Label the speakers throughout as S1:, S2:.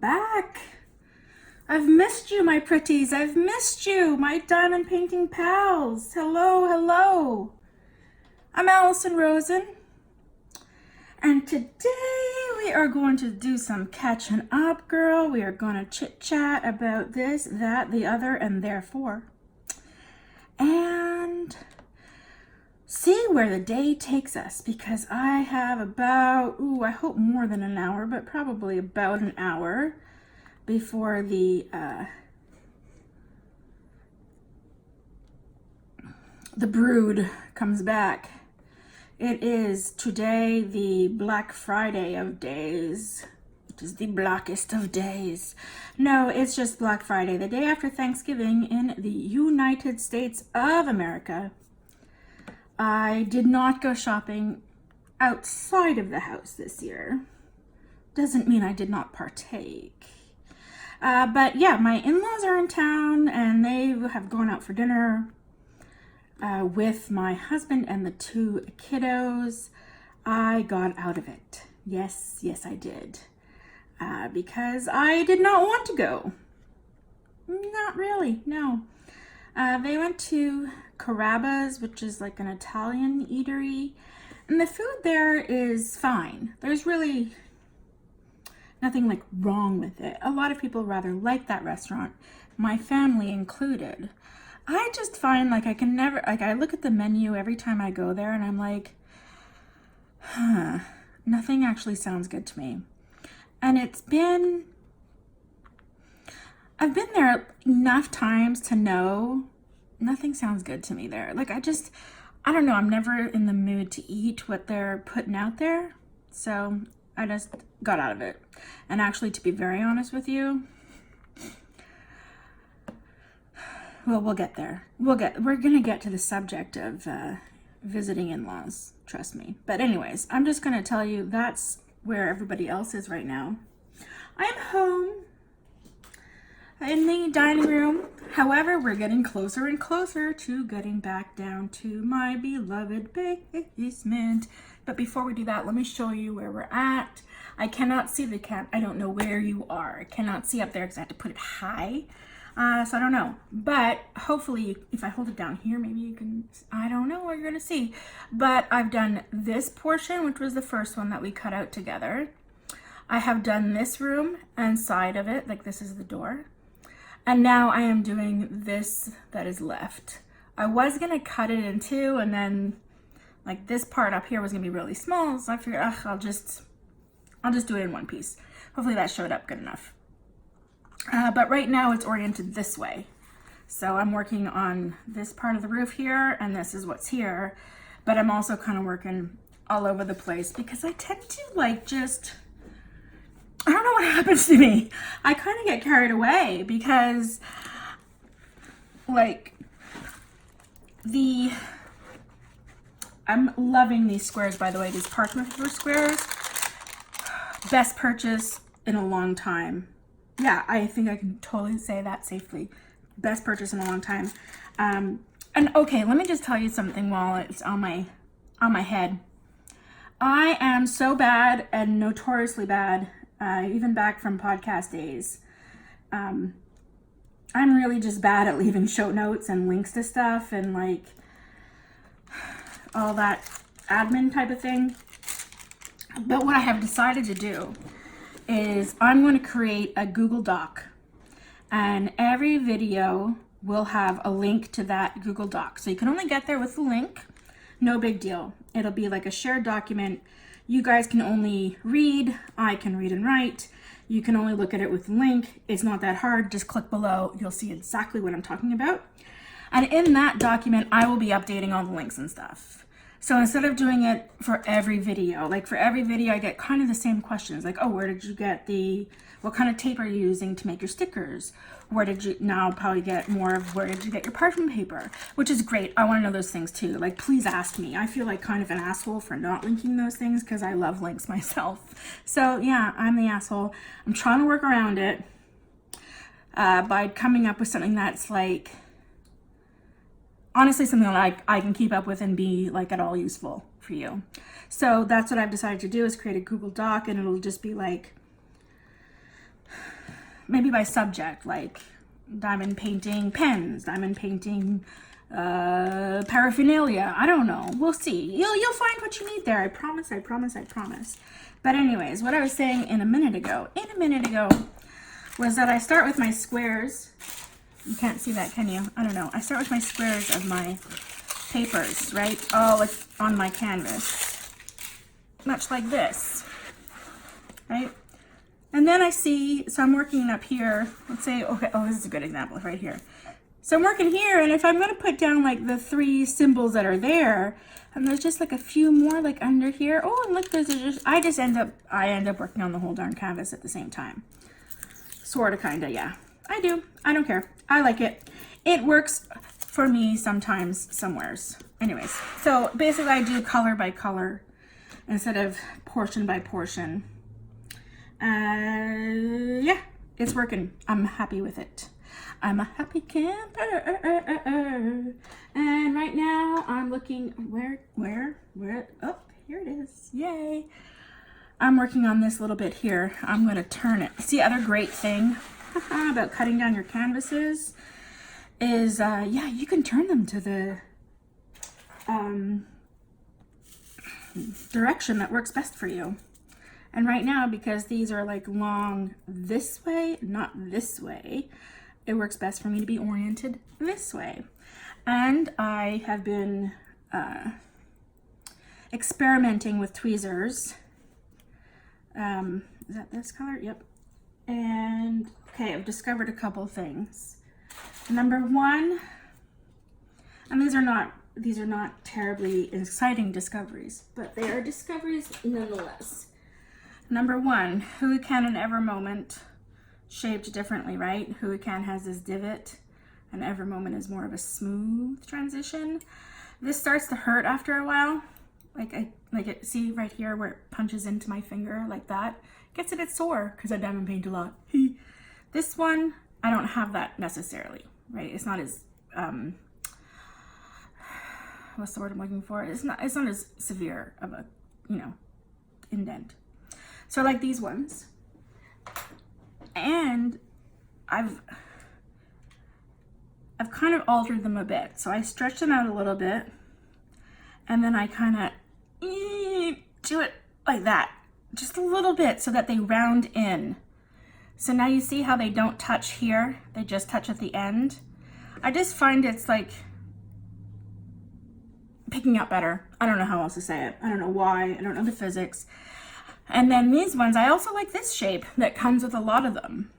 S1: back. I've missed you, my pretties. I've missed you, my diamond painting pals. Hello, hello. I'm Allison Rosen. And today we are going to do some catching up, girl. We are going to chit chat about this, that, the other, and therefore. And see where the day takes us, because I have about, I hope more than an hour, but probably about an hour before the brood comes back. It is today the Black Friday of days. It is the blackest of days. No, it's just Black Friday, the day after Thanksgiving in the United States of America. I did not go shopping outside of the house this year. Doesn't mean I did not partake. But yeah, my in-laws are in town and they have gone out for dinner with my husband and the two kiddos. I got out of it. Yes, I did. Because I did not want to go. Not really, no. They went to Carrabba's, which is like an Italian eatery, and the food there is fine. There's really nothing like wrong with it. A lot of people rather like that restaurant, my family included. I just find like I can never, like I look at the menu every time I go there and I'm like, nothing actually sounds good to me. And I've been there enough times to know nothing sounds good to me there. Like I don't know, I'm never in the mood to eat what they're putting out there. So I just got out of it. And actually, to be very honest with you, well, we'll get there. We're gonna get to the subject of visiting in-laws, trust me. But anyways, I'm just gonna tell you that's where everybody else is right now. I'm home in the dining room. However, we're getting closer and closer to getting back down to my beloved basement. But before we do that, let me show you where we're at. I cannot see the cat. I don't know where you are. I cannot see up there because I have to put it high. So I don't know. But hopefully, if I hold it down here, maybe you can, I don't know what you're going to see. But I've done this portion, which was the first one that we cut out together. I have done this room and side of it, like this is the door. And now I am doing this that is left. I was going to cut it in two, and then like this part up here was going to be really small. So I figured, I'll just do it in one piece. Hopefully that showed up good enough. But right now it's oriented this way. So I'm working on this part of the roof here, and this is what's here. But I'm also kind of working all over the place because I tend to like just, I don't know what happens to me. I kind of get carried away because like I'm loving these squares, by the way, these parchment paper squares. Best purchase in a long time. Yeah, I think I can totally say that safely. Best purchase in a long time. And okay, let me just tell you something while it's on my head. I am so bad and notoriously bad, even back from podcast days. I'm really just bad at leaving show notes and links to stuff and like all that admin type of thing. But what I have decided to do is I'm going to create a Google Doc, and every video will have a link to that Google Doc. So you can only get there with the link. No big deal. It'll be like a shared document. You guys can only read. I can read and write. You can only look at it with the link. It's not that hard. Just click below. You'll see exactly what I'm talking about. And in that document, I will be updating all the links and stuff. So instead of doing it for every video, like for every video I get kind of the same questions, like, oh, where did you get what kind of tape are you using to make your stickers? Now I'll probably get more of where did you get your parchment paper, which is great. I want to know those things too. Like, please ask me. I feel like kind of an asshole for not linking those things because I love links myself. So yeah, I'm the asshole. I'm trying to work around it by coming up with something that's like, honestly, something that I can keep up with and be like at all useful for you. So that's what I've decided to do, is create a Google Doc, and it'll just be like maybe by subject, like diamond painting pens, diamond painting paraphernalia. I don't know. We'll see. You'll find what you need there. I promise, I promise, I promise. But anyways, what I was saying a minute ago was that I start with my squares. You can't see that, can you? I don't know. I start with my squares of my papers, right? All on my canvas. Much like this, right? And then I see, so I'm working up here. Let's say, okay, oh, this is a good example right here. So I'm working here, and if I'm going to put down like the 3 symbols that are there, and there's just like a few more like under here. Oh, and look, there's just, I end up working on the whole darn canvas at the same time. Sort of, kind of, yeah. I do. I don't care. I like it. It works for me sometimes, somewheres. Anyways, so basically I do color by color instead of portion by portion. Yeah, it's working. I'm happy with it. I'm a happy camper. And right now I'm looking, where, oh, here it is. Yay. I'm working on this little bit here. I'm going to turn it. See, other great thing about cutting down your canvases is, yeah, you can turn them to the direction that works best for you. And right now, because these are like long this way, not this way, it works best for me to be oriented this way. And I have been experimenting with tweezers. Is that this color? Yep. And okay, I've discovered a couple things. Number one, and these are not terribly exciting discoveries, but they are discoveries nonetheless. Number one, Huican and Ever Moment shaped differently, right? Huican has this divot, and Ever Moment is more of a smooth transition. This starts to hurt after a while. See right here where it punches into my finger like that. Gets a bit sore because I diamond paint a lot. This one, I don't have that necessarily, right? It's not as, what's the word I'm looking for? It's not as severe of a, indent. So I like these ones. And I've kind of altered them a bit. So I stretched them out a little bit, and then I kind of do it like that, just a little bit so that they round in. So now you see how they don't touch here, they just touch at the end. I just find it's like picking up better. I don't know how else to say it. I don't know why, I don't know the physics. And then these ones, I also like this shape that comes with a lot of them.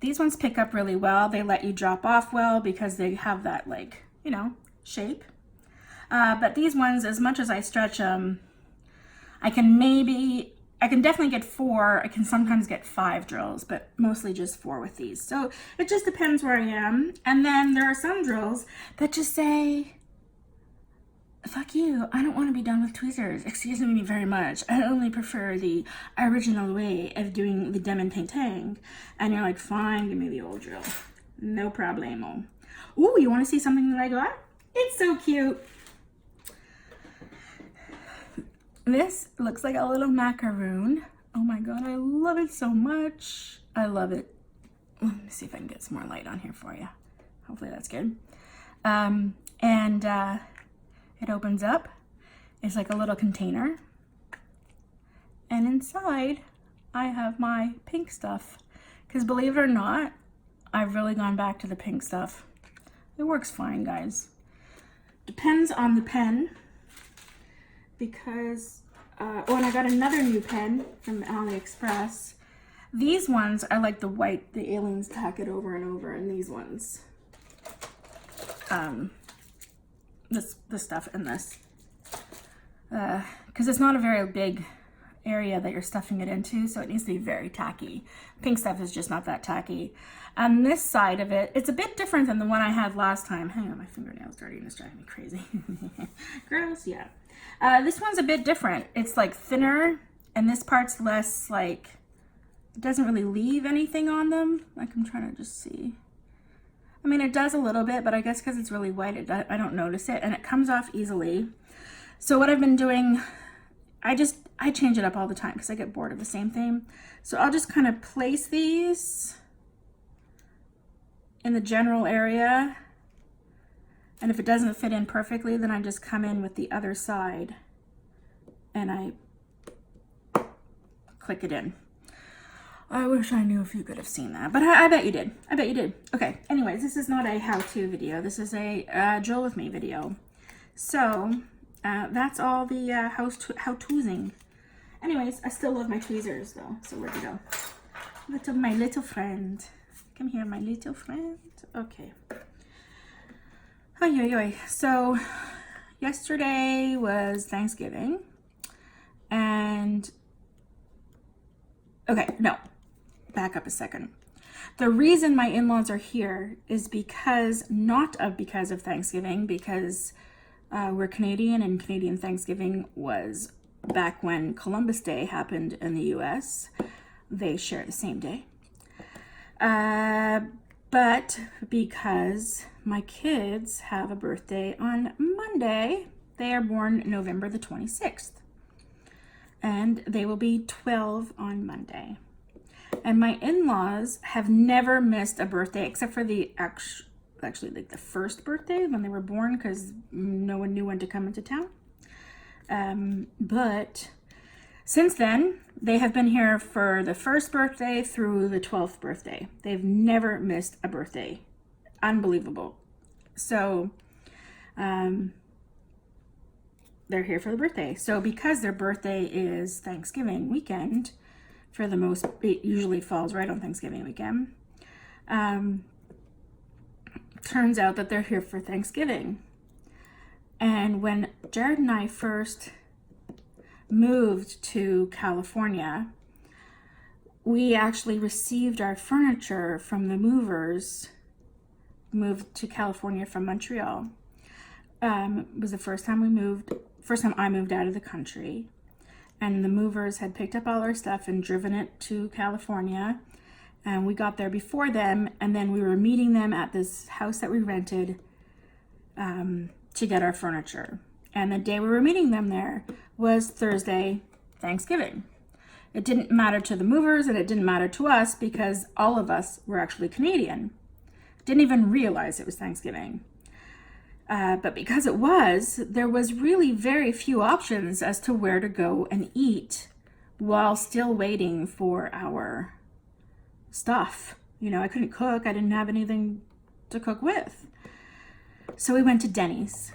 S1: These ones pick up really well. They let you drop off well because they have that shape. But these ones, as much as I stretch them, I can definitely get 4. I can sometimes get 5 drills, but mostly just 4 with these. So it just depends where I am. And then there are some drills that just say, fuck you, I don't want to be done with tweezers. Excuse me very much. I only prefer the original way of doing the diamond painting. And you're like, fine, give me the old drill. No problemo. Ooh, you want to see something that I got? It's so cute. This looks like a little macaroon. Oh my god, I love it so much. I love it. Let me see if I can get some more light on here for you. Hopefully that's good. It opens up. It's like a little container. And inside, I have my pink stuff. Because believe it or not, I've really gone back to the pink stuff. It works fine, guys. Depends on the pen. Because, and I got another new pen from AliExpress. These ones are like the white, the aliens tack it over and over, and these ones, this stuff in this, because it's not a very big area that you're stuffing it into, so it needs to be very tacky. Pink stuff is just not that tacky. And this side of it, it's a bit different than the one I had last time. Hang on, my fingernail's dirty and it's driving me crazy. Gross, yeah. This one's a bit different. It's like thinner, and this part's less like, it doesn't really leave anything on them. Like, I'm trying to just see. I mean, it does a little bit, but I guess because it's really white, I don't notice it, and it comes off easily. So what I've been doing, I I change it up all the time because I get bored of the same thing. So I'll just kind of place these in the general area. And if it doesn't fit in perfectly, then I just come in with the other side and I click it in. I wish I knew if you could have seen that, but I bet you did. I bet you did. Okay, anyways, this is not a how-to video. This is a drill with me video. So that's all the how-to'sing. Anyways, I still love my tweezers though, so where'd you go? My little friend. Come here, my little friend. Okay. Oy. So yesterday was Thanksgiving, and okay, no, back up a second. The reason my in-laws are here is not because of Thanksgiving, because we're Canadian, and Canadian Thanksgiving was back when Columbus Day happened in the US. They share the same day. But because my kids have a birthday on Monday, they are born November the 26th. And they will be 12 on Monday. And my in-laws have never missed a birthday except for the actually like the first birthday when they were born, because no one knew when to come into town. But since then, they have been here for the first birthday through the 12th birthday. They've never missed a birthday. Unbelievable. So, they're here for the birthday. So because their birthday is Thanksgiving weekend, for the most, it usually falls right on Thanksgiving weekend. Turns out that they're here for Thanksgiving. And when Jared and I first moved to California, we actually received our furniture from the movers, moved to California from Montreal. It was the first time I moved out of the country, and the movers had picked up all our stuff and driven it to California, and we got there before them, and then we were meeting them at this house that we rented to get our furniture. And the day we were meeting them there was Thursday, Thanksgiving. It didn't matter to the movers and it didn't matter to us because all of us were actually Canadian. Didn't even realize it was Thanksgiving. But because it was, there was really very few options as to where to go and eat while still waiting for our stuff. You know, I couldn't cook. I didn't have anything to cook with. So we went to Denny's.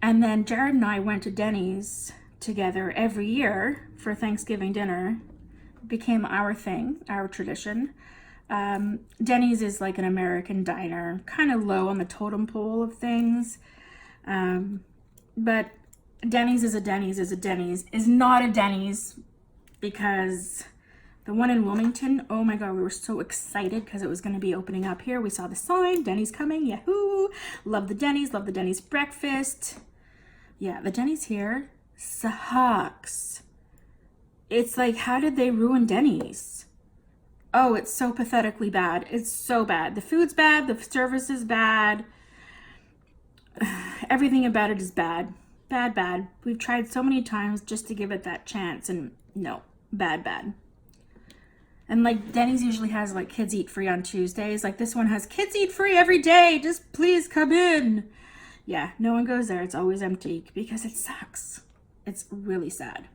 S1: And then Jared and I went to Denny's together every year for Thanksgiving dinner. It became our thing, our tradition. Denny's is like an American diner, kind of low on the totem pole of things. But Denny's is a Denny's is a Denny's is not a Denny's, because the one in Wilmington, oh my God, we were so excited because it was going to be opening up here. We saw the sign, Denny's coming, yahoo! Love the Denny's breakfast. Yeah, the Denny's here sucks. It's like, how did they ruin Denny's? Oh, it's so pathetically bad. It's so bad. The food's bad, the service is bad. Everything about it is bad. Bad. We've tried so many times just to give it that chance, and no, bad. And like Denny's usually has like kids eat free on Tuesdays. Like this one has kids eat free every day. Just please come in. Yeah, no one goes there. It's always empty because it sucks. It's really sad.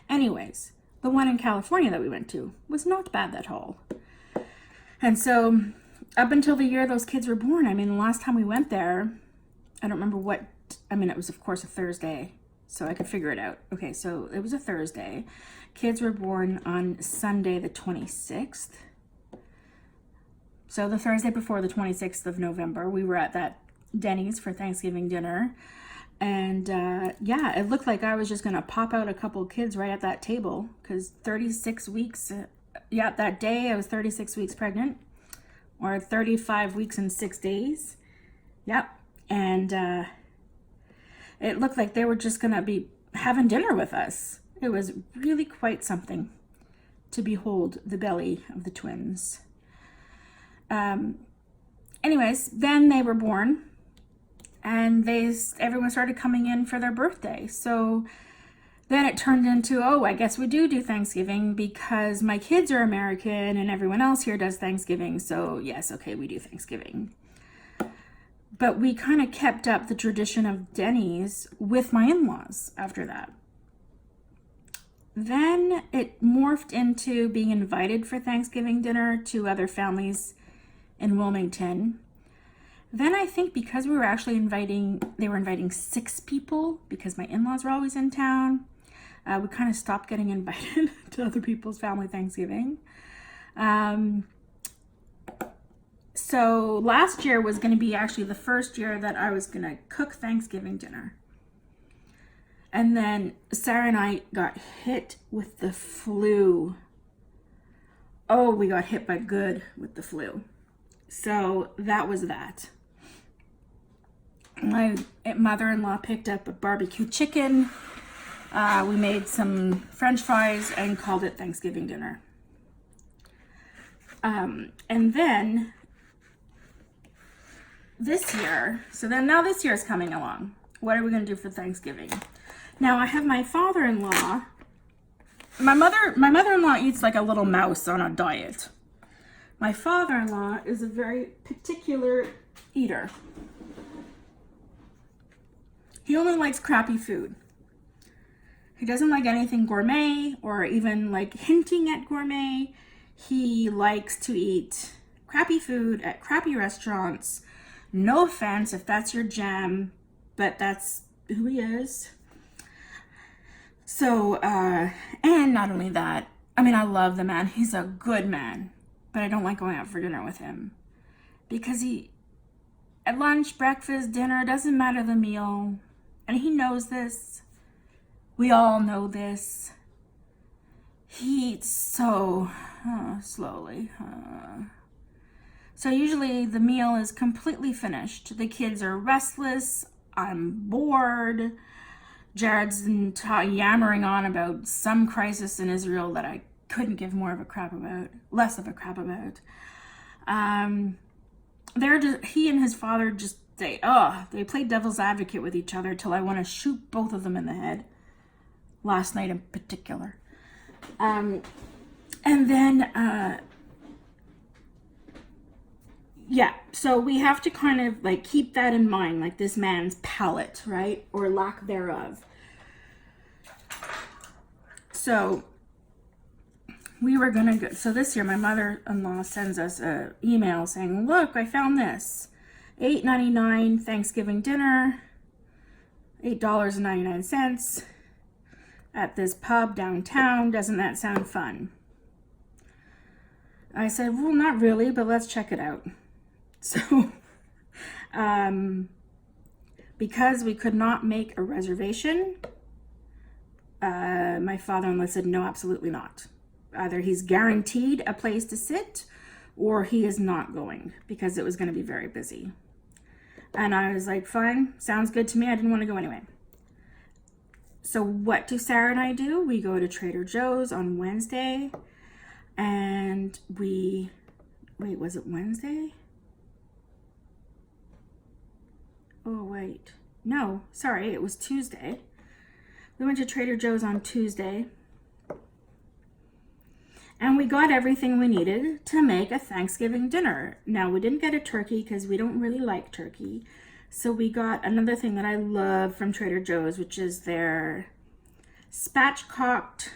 S1: Anyways, the one in California that we went to was not bad at all. And so up until the year those kids were born, I mean, the last time we went there, I don't remember it was of course a Thursday, so I could figure it out. Okay, so it was a Thursday. Kids were born on Sunday the 26th. So the Thursday before the 26th of November, we were at that Denny's for Thanksgiving dinner. And yeah, it looked like I was just going to pop out a couple kids right at that table, because 36 weeks, that day I was 36 weeks pregnant, or 35 weeks and 6 days. Yep. And it looked like they were just going to be having dinner with us. It was really quite something to behold the belly of the twins. Anyways, then they were born, and everyone started coming in for their birthday. So then it turned into, oh, I guess we do Thanksgiving because my kids are American and everyone else here does Thanksgiving. So yes, okay, we do Thanksgiving. But we kind of kept up the tradition of Denny's with my in-laws after that. Then it morphed into being invited for Thanksgiving dinner to other families in Wilmington. Then I think because they were inviting 6 people because my in-laws were always in town. We kind of stopped getting invited to other people's family Thanksgiving. So last year was going to be actually the first year that I was going to cook Thanksgiving dinner. And then Sarah and I got hit with the flu. Oh, we got hit by good with the flu. So that was that. My mother-in-law picked up a barbecue chicken. We made some French fries and called it Thanksgiving dinner. And then this year, now this year is coming along. What are we going to do for Thanksgiving? Now I have my father-in-law. My mother-in-law eats like a little mouse on a diet. My father-in-law is a very particular eater. He only likes crappy food. He doesn't like anything gourmet or even like hinting at gourmet. He likes to eat crappy food at crappy restaurants. No offense if that's your jam, but that's who he is. So, and not only that, I mean, I love the man. He's a good man, but I don't like going out for dinner with him because at lunch, breakfast, dinner, doesn't matter the meal. And he knows this. We all know this. He eats so slowly. So usually the meal is completely finished. The kids are restless. I'm bored. Jared's yammering on about some crisis in Israel that I couldn't give less of a crap about. He and his father they play devil's advocate with each other till I want to shoot both of them in the head. Last night in particular. And then, so we have to kind of like keep that in mind, like this man's palate, right? Or lack thereof. So we were gonna go, so this year my mother-in-law sends us an email saying, look, I found this. $8.99 Thanksgiving dinner, $8.99 at this pub downtown. Doesn't that sound fun? I said, well, not really, but let's check it out. So, because we could not make a reservation, my father-in-law said, no, absolutely not. Either he's guaranteed a place to sit or he is not going because it was going to be very busy. And I was like, fine, sounds good to me. I didn't want to go anyway. So what do Sarah and I do? We go to Trader Joe's on Wednesday and was it Wednesday? Oh, wait. No, sorry, it was Tuesday. We went to Trader Joe's on Tuesday and we got everything we needed to make a Thanksgiving dinner. Now, we didn't get a turkey because we don't really like turkey. So we got another thing that I love from Trader Joe's, which is their spatchcocked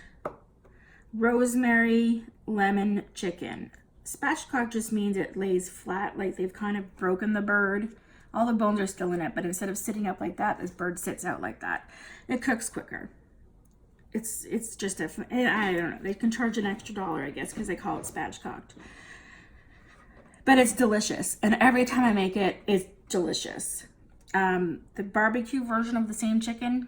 S1: rosemary lemon chicken. Spatchcock just means it lays flat, like they've kind of broken the bird. All the bones are still in it, but instead of sitting up like that, this bird sits out like that. It cooks quicker. It's just I don't know. They can charge an extra $1, I guess, because they call it spatchcocked. But it's delicious, and every time I make it, it's delicious. The barbecue version of the same chicken,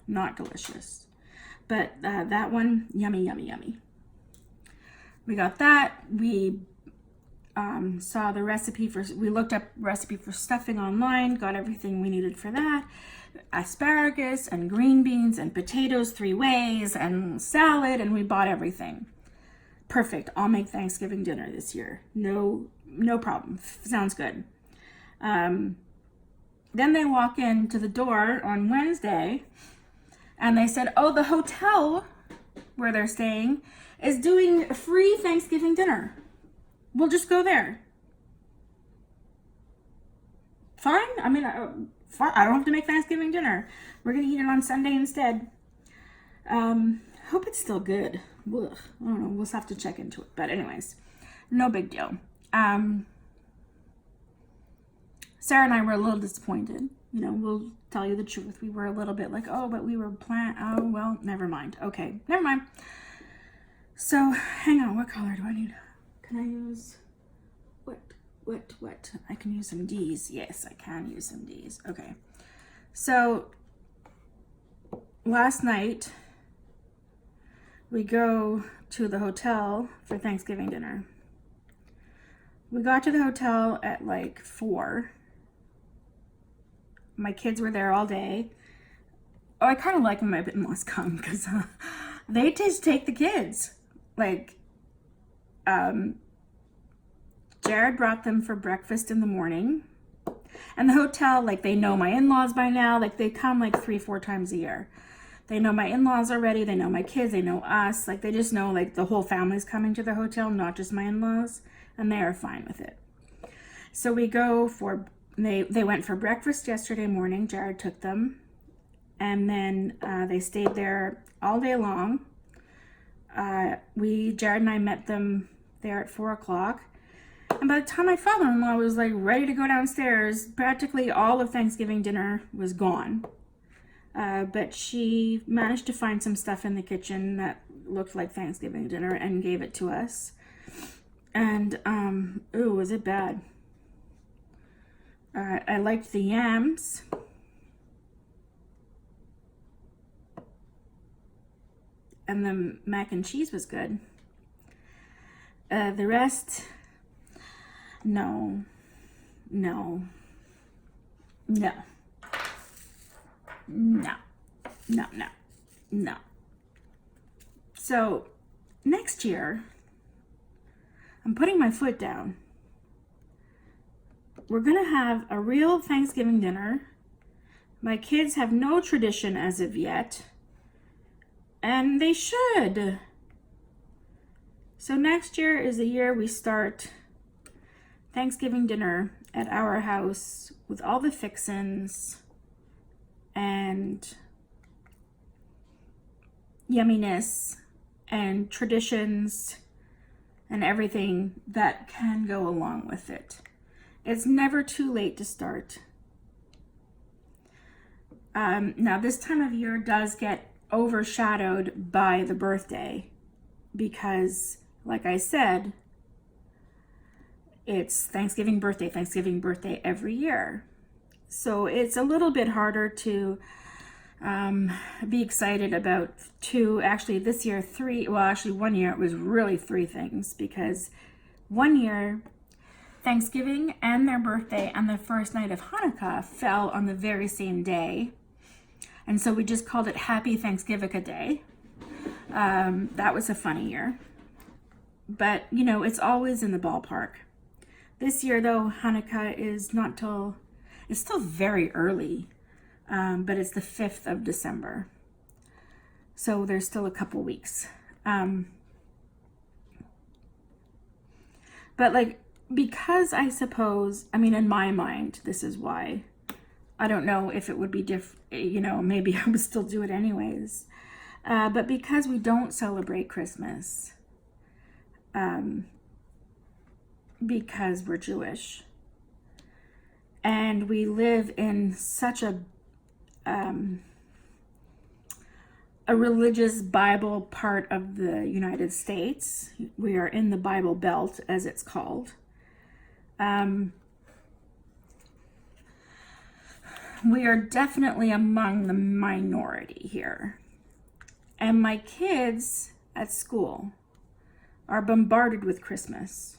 S1: not delicious. But that one, yummy, yummy, yummy. We got that. We saw the recipe we looked up recipe for stuffing online, got everything we needed for that. Asparagus and green beans and potatoes 3 ways and salad, and we bought everything. Perfect. I'll make Thanksgiving dinner this year. No problem. Sounds good. Then they walk into the door on Wednesday and they said, oh, the hotel where they're staying is doing a free Thanksgiving dinner. We'll just go there. Fine. I mean, fine. I don't have to make Thanksgiving dinner. We're going to eat it on Sunday instead. Hope it's still good. Ugh. I don't know. We'll have to check into it. But anyways, no big deal. Sarah and I were a little disappointed. You know, we'll tell you the truth. We were a little bit like, oh, but we were oh, well, never mind. Okay, never mind. So, hang on. What color do I need? Can I use, what? I can use some D's. Yes, I can use some D's. Okay. So, last night, we go to the hotel for Thanksgiving dinner. We got to the hotel at like 4. My kids were there all day. Oh, I kind of like when my in-laws come because they just take the kids. Like, Jared brought them for breakfast in the morning. And the hotel, like, they know my in-laws by now. Like, they come like 3-4 times a year. They know my in-laws already. They know my kids. They know us. Like, they just know, like, the whole family's coming to the hotel, not just my in-laws. And they are fine with it. So we go for, they went for breakfast yesterday morning. Jared took them. And then they stayed there all day long. Jared and I met them there at 4 o'clock. And by the time my father-in-law was like ready to go downstairs, practically all of Thanksgiving dinner was gone. But she managed to find some stuff in the kitchen that looked like Thanksgiving dinner and gave it to us. And, ooh, was it bad? I liked the yams. And the mac and cheese was good. The rest, no. So, next year, I'm putting my foot down. We're going to have a real Thanksgiving dinner. My kids have no tradition as of yet. And they should. So next year is the year we start Thanksgiving dinner at our house with all the fixins and yumminess and traditions and everything that can go along with it. It's never too late to start. Now this time of year does get overshadowed by the birthday because, like I said, it's Thanksgiving birthday every year. So it's a little bit harder to be excited about this year, 3, well, actually 1 year it was really 3 things, because 1 year Thanksgiving and their birthday and the first night of Hanukkah fell on the very same day. And so we just called it Happy Thanksgiving Day. That was a funny year. But, you know, it's always in the ballpark. This year, though, Hanukkah is not till, it's still very early, but it's the 5th of December. So there's still a couple weeks. But, like, because I suppose, I mean, in my mind, this is why. I don't know if it would be you know, maybe I would still do it anyways. But because we don't celebrate Christmas, because we're Jewish, and we live in such a religious Bible part of the United States, we are in the Bible Belt, as it's called. We are definitely among the minority here. And my kids at school are bombarded with Christmas.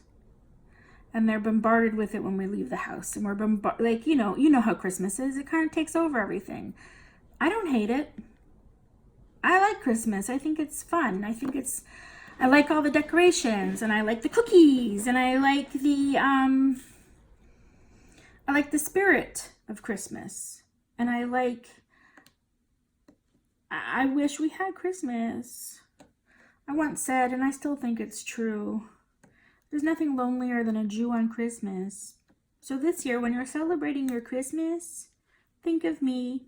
S1: And they're bombarded with it when we leave the house. And we're like, you know how Christmas is. It kind of takes over everything. I don't hate it. I like Christmas. I think it's fun. I like all the decorations, and I like the cookies, and I like the spirit of Christmas. And I wish we had Christmas. I once said, and I still think it's true, there's nothing lonelier than a Jew on Christmas. So this year, when you're celebrating your Christmas, think of me.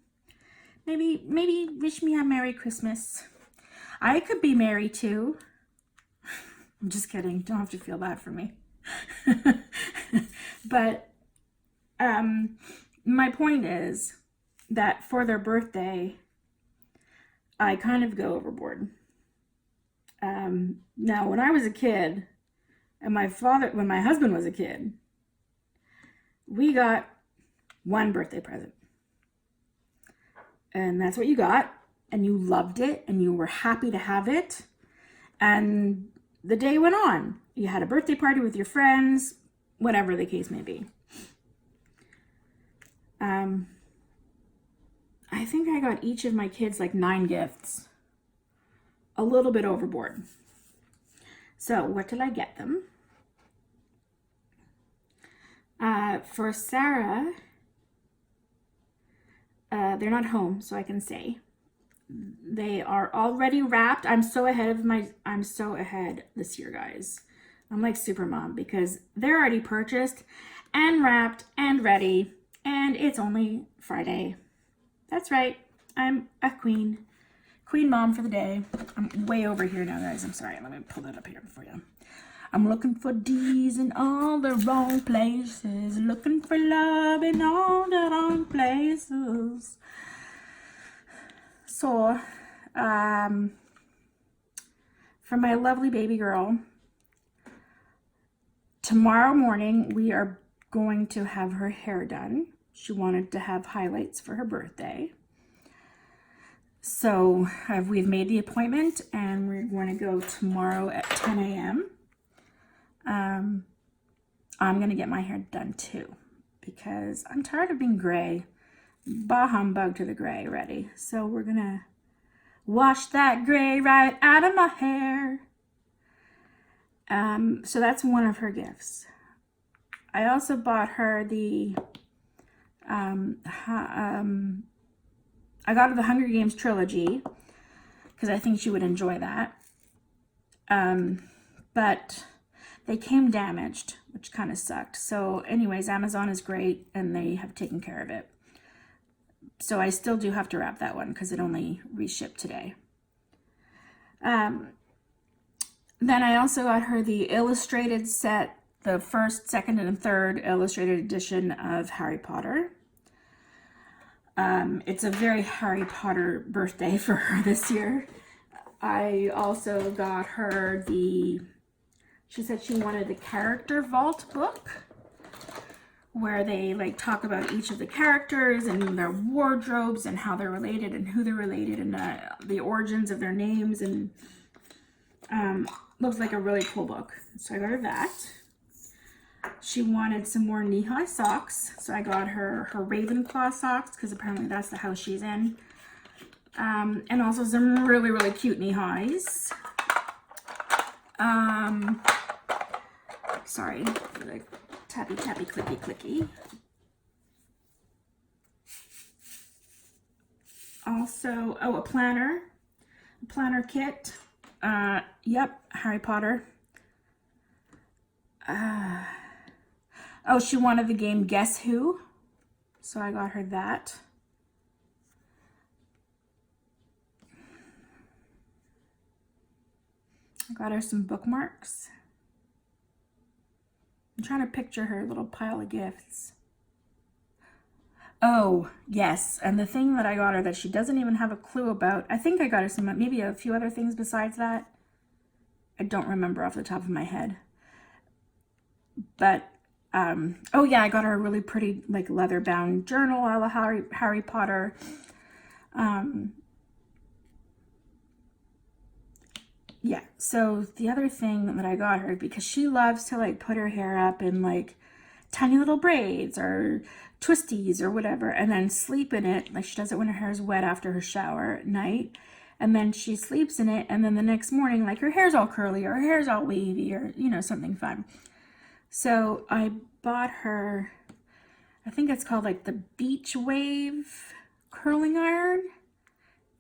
S1: Maybe wish me a Merry Christmas. I could be merry too. I'm just kidding. Don't have to feel bad for me. But my point is that for their birthday, I kind of go overboard. Now, when I was a kid, and when my husband was a kid, we got one birthday present. And that's what you got, and you loved it, and you were happy to have it. And the day went on. You had a birthday party with your friends, whatever the case may be. I think I got each of my kids like 9 gifts. A little bit overboard. So what did I get them? For Sarah, they're not home, so I can say. They are already wrapped. I'm so ahead this year, guys. I'm like super mom because they're already purchased and wrapped and ready, and it's only Friday. That's right. I'm a queen mom for the day. I'm way over here now, guys. I'm sorry. Let me pull that up here for you. I'm looking for D's in all the wrong places. Looking for love in all the wrong places. So, for my lovely baby girl, tomorrow morning we are going to have her hair done. She wanted to have highlights for her birthday. So we've made the appointment and we're going to go tomorrow at 10 a.m. I'm going to get my hair done too because I'm tired of being gray. Bah humbug to the gray already. So we're going to wash that gray right out of my hair. So that's one of her gifts. I also bought her I got her the Hunger Games trilogy because I think she would enjoy that. But they came damaged, which kind of sucked. So anyways, Amazon is great and they have taken care of it. So I still do have to wrap that one because it only reshipped today. Then I also got her the illustrated set, the first, second, and third illustrated edition of Harry Potter. It's a very Harry Potter birthday for her this year. I also got her she said she wanted the character vault book where they like talk about each of the characters and their wardrobes and how they're related and who they're related and the origins of their names, and looks like a really cool book. So I got her that. She wanted some more knee-high socks, so I got her Ravenclaw socks because apparently that's the house she's in. And also some really, really cute knee-highs. Sorry, like tappy, tappy, clicky, clicky. Also, a planner kit. Yep, Harry Potter. Oh, she wanted the game Guess Who, so I got her that. I got her some bookmarks. I'm trying to picture her little pile of gifts. Oh, yes, and the thing that I got her that she doesn't even have a clue about, I think I got her maybe a few other things besides that. I don't remember off the top of my head. But, oh yeah, I got her a really pretty, like, leather-bound journal a la Harry Potter. Yeah, so the other thing that I got her, because she loves to, like, put her hair up in, like, tiny little braids or twisties or whatever, and then sleep in it. Like, she does it when her hair is wet after her shower at night. And then she sleeps in it, and then the next morning, like, her hair's all curly or her hair's all wavy or, you know, something fun. So I bought her I think it's called like the Beach Wave curling iron.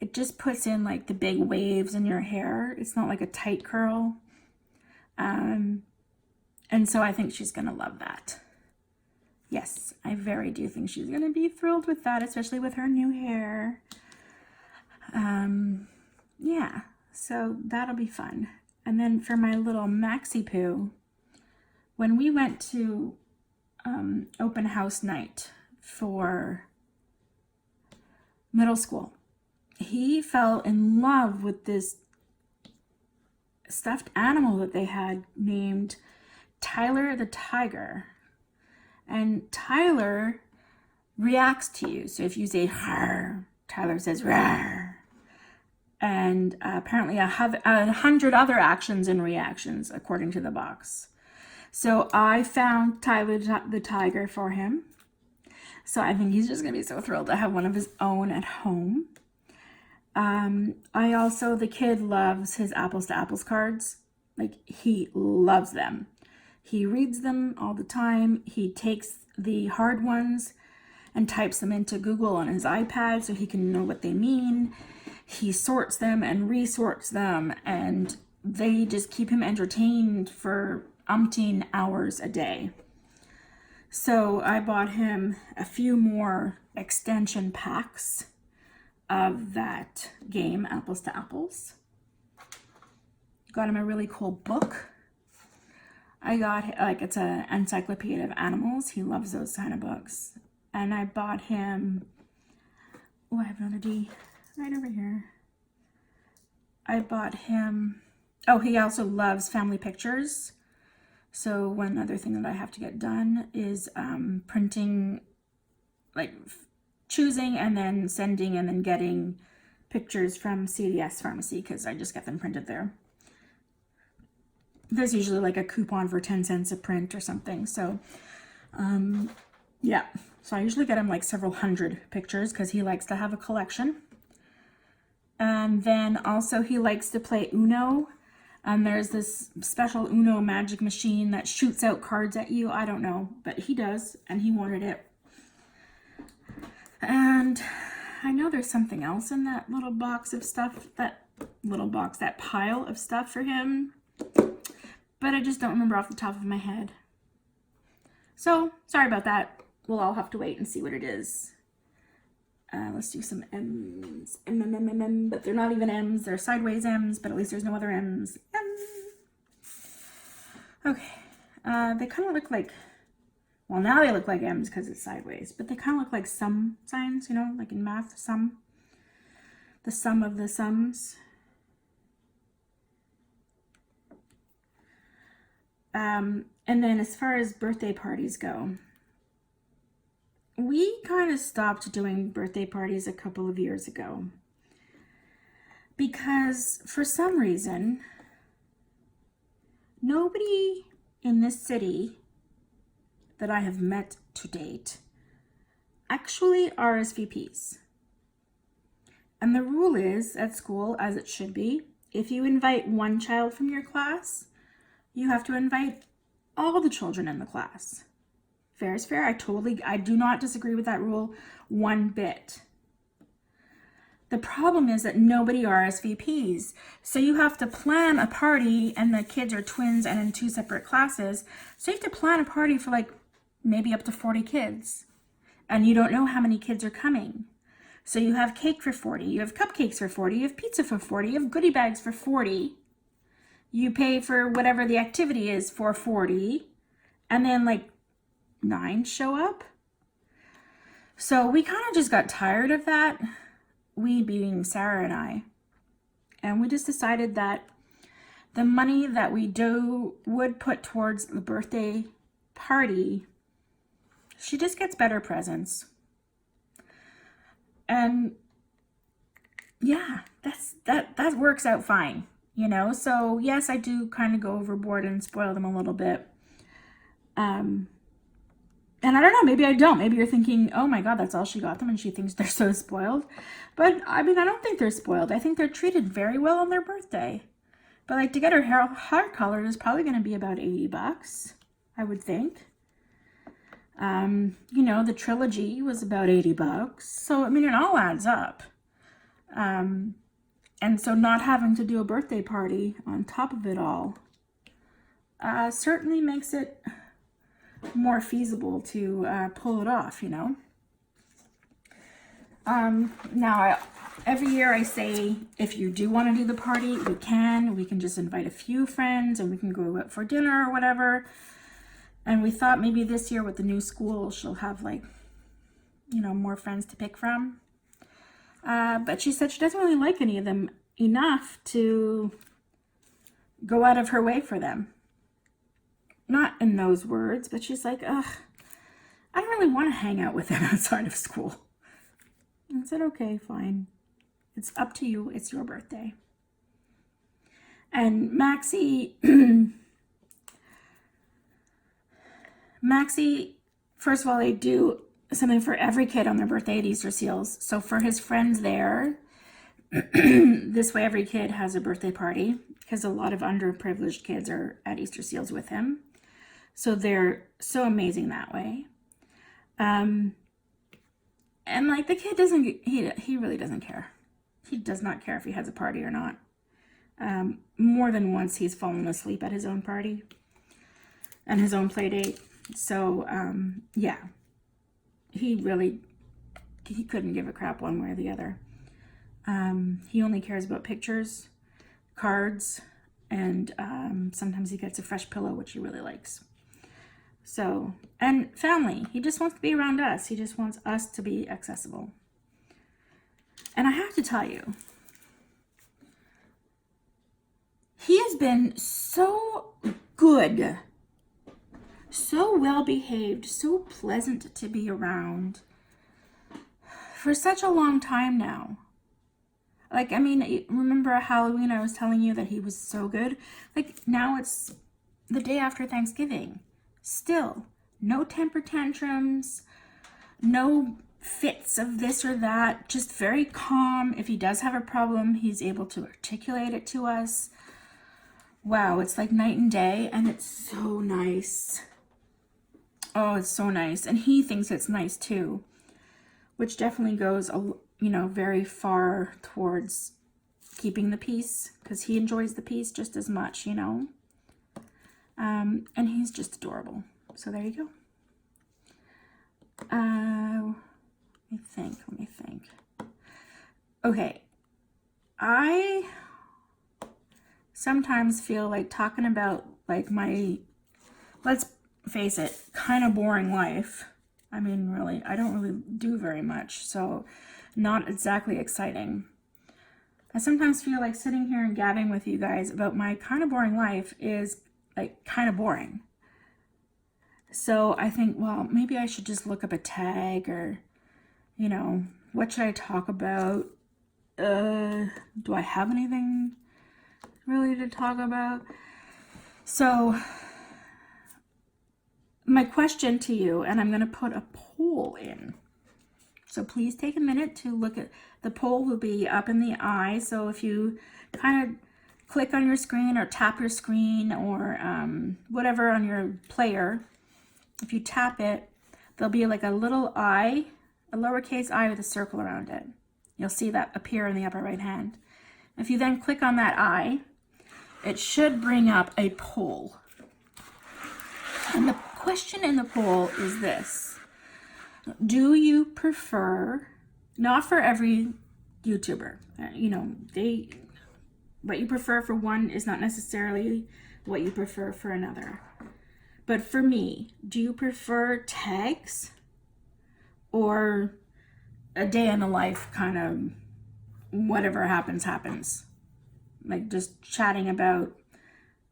S1: It just puts in like the big waves in your hair. It's not like a tight curl. And so I think she's gonna love that. Yes, I very do think she's gonna be thrilled with that, especially with her new hair. Yeah, so that'll be fun. And then for my little Maxi Poo, when we went to open house night for middle school, he fell in love with this stuffed animal that they had named Tyler the Tiger. And Tyler reacts to you. So if you say "har," Tyler says "rar." And apparently 100 other actions and reactions according to the box. So I found Tyler the Tiger for him. So I think he's just gonna be so thrilled to have one of his own at home. The kid loves his apples to apples cards. Like, he loves them. He reads them all the time. He takes the hard ones and types them into Google on his iPad so he can know what they mean. He sorts them and resorts them, and they just keep him entertained for umpteen hours a day. So I bought him a few more extension packs of that game, Apples to Apples. Got him a really cool book. I got, it's an encyclopedia of animals. He loves those kind of books. And I bought him, I have another D right over here. I bought him, he also loves family pictures. So one other thing that I have to get done is printing, choosing and then sending and then getting pictures from CVS Pharmacy, because I just get them printed there. There's usually like a coupon for 10 cents a print or something. So, yeah. So I usually get him like several hundred pictures because he likes to have a collection. And then also he likes to play Uno. And there's this special Uno magic machine that shoots out cards at you. I don't know, but he does, and he wanted it. And I know there's something else in that little box of stuff, that pile of stuff for him, but I just don't remember off the top of my head. So, sorry about that. We'll all have to wait and see what it is. Let's do some M's. But they're not even M's. They're sideways M's, but at least there's no other M's. Okay. They kind of look like, well, now they look like M's because it's sideways, but they kind of look like sum signs, like in math, sum. The sum of the sums. And then as far as birthday parties go, we kind of stopped doing birthday parties a couple of years ago because for some reason, nobody in this city that I have met to date actually RSVPs. And the rule is at school, as it should be, if you invite one child from your class, you have to invite all the children in the class. Fair is fair. I do not disagree with that rule one bit. The problem is that nobody RSVPs. So you have to plan a party, and the kids are twins and in two separate classes. So you have to plan a party for maybe up to 40 kids. And you don't know how many kids are coming. So you have cake for 40, you have cupcakes for 40, you have pizza for 40, you have goodie bags for 40. You pay for whatever the activity is for 40. And then 9 show up. So we kind of just got tired of that. We being Sarah and I. And we just decided that the money that we would put towards the birthday party, she just gets better presents. And yeah, that works out fine, So yes, I do kind of go overboard and spoil them a little bit. And I don't know, maybe I don't. Maybe you're thinking, oh my God, that's all she got them and she thinks they're so spoiled. But I don't think they're spoiled. I think they're treated very well on their birthday. But to get her hair colored is probably going to be about $80, I would think. You know, the trilogy was about $80. So, I mean, it all adds up. And so not having to do a birthday party on top of it all certainly makes it more feasible to pull it off, you know. Now, every year I say, if you do want to do the party, we can just invite a few friends and we can go out for dinner or whatever. And we thought maybe this year with the new school, she'll have like, you know, more friends to pick from. But she said she doesn't really like any of them enough to go out of her way for them. Not in those words, but she's like, ugh, I don't really want to hang out with them outside of school. And I said, okay, fine. It's up to you. It's your birthday. And Maxie, first of all, they do something for every kid on their birthday at Easter Seals. So for his friends there, this way every kid has a birthday party because a lot of underprivileged kids are at Easter Seals with him. So they're so amazing that way. And like the kid he really doesn't care. He does not care if he has a party or not. More than once he's fallen asleep at his own party and his own play date. So, yeah, he couldn't give a crap one way or the other. He only cares about pictures, cards, and sometimes he gets a fresh pillow, which he really likes. So, and family. He just wants to be around us. He just wants us to be accessible. And I have to tell you, he has been so good, so well behaved, so pleasant to be around for such a long time now. Like, I mean, remember Halloween, I was telling you that he was so good? Like, now it's the day after Thanksgiving. Still, no temper tantrums, no fits of this or that, just very calm. If he does have a problem, he's able to articulate it to us. Wow, it's like night and day, and it's so nice. Oh, it's so nice. And he thinks it's nice too, which definitely goes, you know, very far towards keeping the peace, because he enjoys the peace just as much, you know. And he's just adorable. So there you go. Let me think. Okay. I sometimes feel like talking about like my, let's face it, kind of boring life. I mean, really, I don't really do very much, so not exactly exciting. I sometimes feel like sitting here and gabbing with you guys about my kind of boring life is like kind of boring. So I think, well, maybe I should just look up a tag or, you know, what should I talk about? Do I have anything really to talk about? So my question to you, and I'm going to put a poll in. So please take a minute to look at the poll. Will be up in the eye. So if you kind of click on your screen or tap your screen or whatever on your player, if you tap it, there'll be like a little I, a lowercase I with a circle around it. You'll see that appear in the upper right hand. If you then click on that I, it should bring up a poll. And the question in the poll is this: do you prefer, not for every YouTuber, you know, what you prefer for one is not necessarily what you prefer for another. But for me, do you prefer tags or a day in the life kind of whatever happens, happens? Like just chatting about,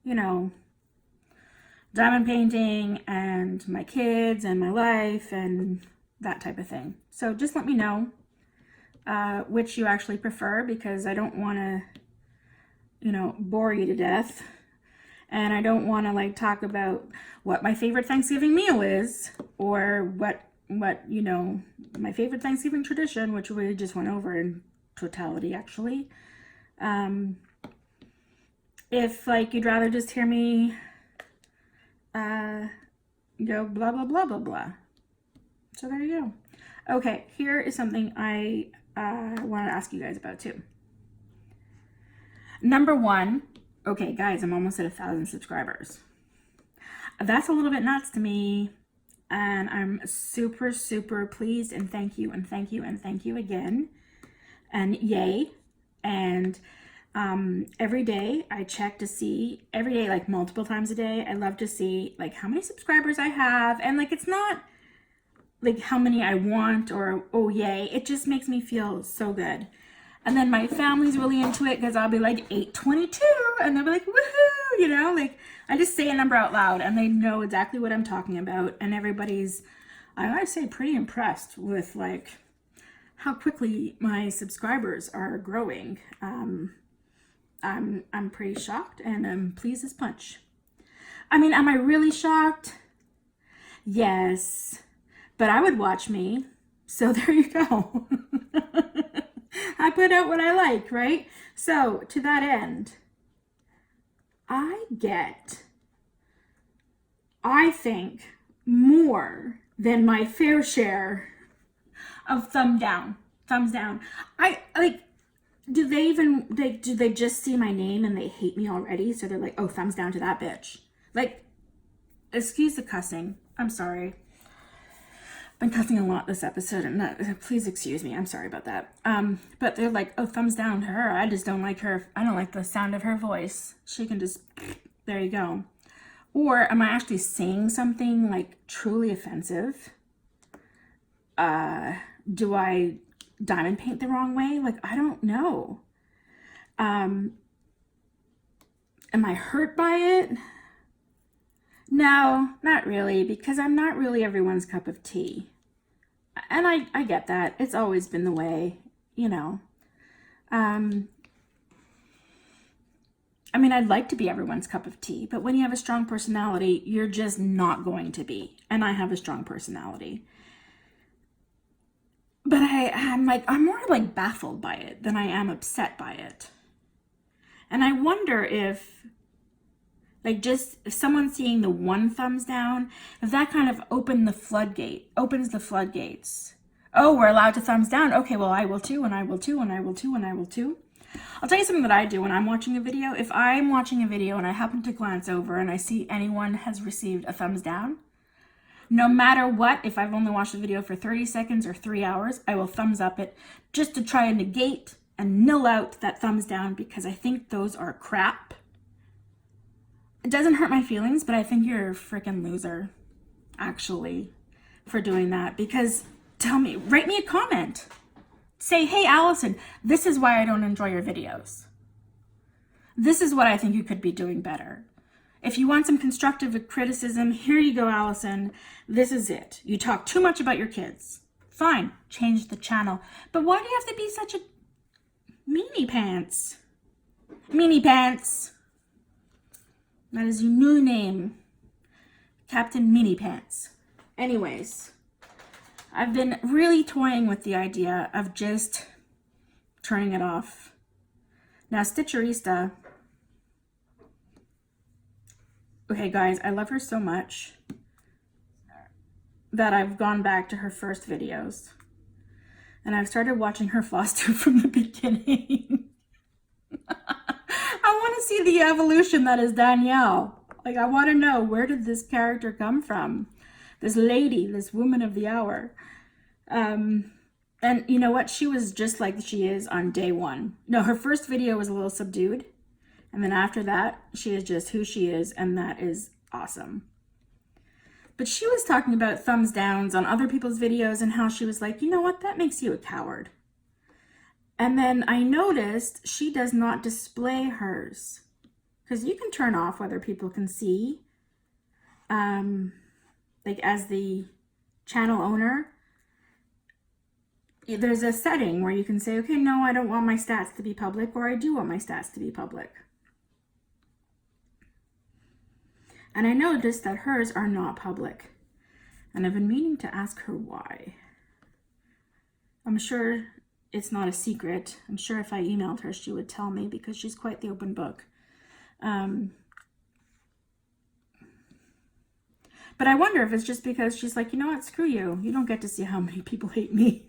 S1: you know, diamond painting and my kids and my life and that type of thing. So just let me know which you actually prefer, because I don't want to, you know, bore you to death. And I don't want to like talk about what my favorite Thanksgiving meal is, or what you know, my favorite Thanksgiving tradition, which we just went over in totality actually. If like you'd rather just hear me go blah blah blah blah blah, So there you go. Okay, here is something I want to ask you guys about too. Number one, okay, guys, I'm almost at 1,000 subscribers. That's a little bit nuts to me. And I'm super, super pleased, and thank you, and thank you, and thank you again. And yay. And every day I check to see, every day, like multiple times a day, I love to see like how many subscribers I have. And like, it's not like how many I want or, oh yay, it just makes me feel so good. And then my family's really into it because I'll be like 822 and they'll be like, woohoo, you know, like I just say a number out loud and they know exactly what I'm talking about. And everybody's, I gotta say, pretty impressed with like how quickly my subscribers are growing. I'm pretty shocked and I'm pleased as punch. I mean, am I really shocked? Yes, but I would watch me. So there you go. I put out what I like, right? So to that end, I get, I think, more than my fair share of thumbs down. I like, do they just see my name and they hate me already? So they're like, oh, thumbs down to that bitch. Like, excuse the cussing. I'm sorry. Been cussing a lot this episode, and please excuse me. I'm sorry about that. But they're like, oh, thumbs down to her. I just don't like her. I don't like the sound of her voice. She can just, there you go. Or am I actually saying something like truly offensive? Do I diamond paint the wrong way? Like, I don't know. Am I hurt by it? No, not really, because I'm not really everyone's cup of tea. And I get that. It's always been the way, you know. I mean, I'd like to be everyone's cup of tea, but when you have a strong personality, you're just not going to be. And I have a strong personality. But I'm more like baffled by it than I am upset by it. And I wonder if, like, just if someone seeing the one thumbs down, if that kind of opens the floodgates. Oh, we're allowed to thumbs down. Okay, well, I will too, and I will too, and I will too, and I will too. I'll tell you something that I do when I'm watching a video. If I'm watching a video and I happen to glance over and I see anyone has received a thumbs down, no matter what, if I've only watched the video for 30 seconds or 3 hours, I will thumbs up it just to try and negate and nil out that thumbs down because I think those are crap. It doesn't hurt my feelings, but I think you're a freaking loser, actually, for doing that. Because write me a comment. Say, hey, Allison, this is why I don't enjoy your videos. This is what I think you could be doing better. If you want some constructive criticism, here you go, Allison. This is it. You talk too much about your kids. Fine, change the channel. But why do you have to be such a meanie pants? Meanie pants. That is your new name, Captain Meanie Pants. Anyways, I've been really toying with the idea of just turning it off. Now, Stitcherista, okay, guys, I love her so much that I've gone back to her first videos. And I've started watching her foster from the beginning. I want to see the evolution that is Danielle. Like, I want to know, where did this character come from? This lady, this woman of the hour. And you know what? She was just like she is on day one. No, her first video was a little subdued. And then after that, she is just who she is. And that is awesome. But she was talking about thumbs downs on other people's videos and how she was like, you know what? That makes you a coward. And then I noticed she does not display hers. Because you can turn off whether people can see. Like as the channel owner, there's a setting where you can say, okay, no, I don't want my stats to be public, or I do want my stats to be public. And I noticed that hers are not public. And I've been meaning to ask her why. I'm sure it's not a secret. I'm sure if I emailed her, she would tell me because she's quite the open book. But I wonder if it's just because she's like, you know what, screw you. You don't get to see how many people hate me.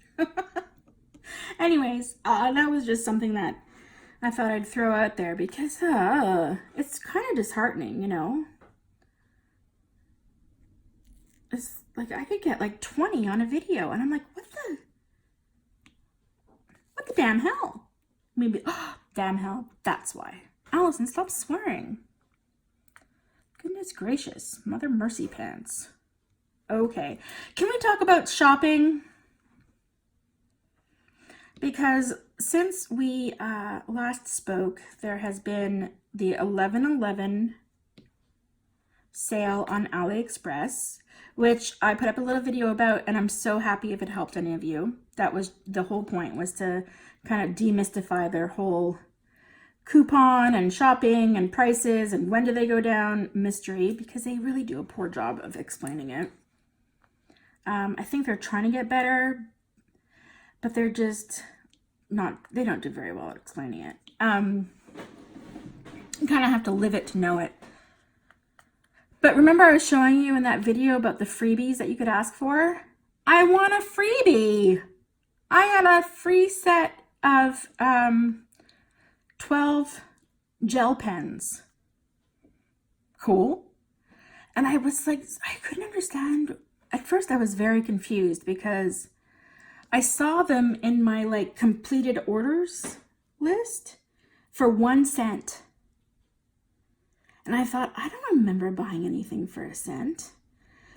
S1: Anyways, that was just something that I thought I'd throw out there because it's kind of disheartening, you know? It's like I could get like 20 on a video, and I'm like, what the damn hell? Maybe, damn hell, that's why. Allison, stop swearing. Goodness gracious, mother mercy pants. Okay, can we talk about shopping? Because since we last spoke, there has been the 11/11 sale on AliExpress, which I put up a little video about, and I'm so happy if it helped any of you. That was the whole point, was to kind of demystify their whole coupon and shopping and prices and when do they go down mystery, because they really do a poor job of explaining it. I think they're trying to get better, but they're just not, they don't do very well at explaining it. You kind of have to live it to know it. But remember I was showing you in that video about the freebies that you could ask for? I want a freebie. I got a free set of 12 gel pens. Cool. And I was like, I couldn't understand. At first I was very confused because I saw them in my like completed orders list for 1 cent. And I thought, I don't remember buying anything for 1 cent.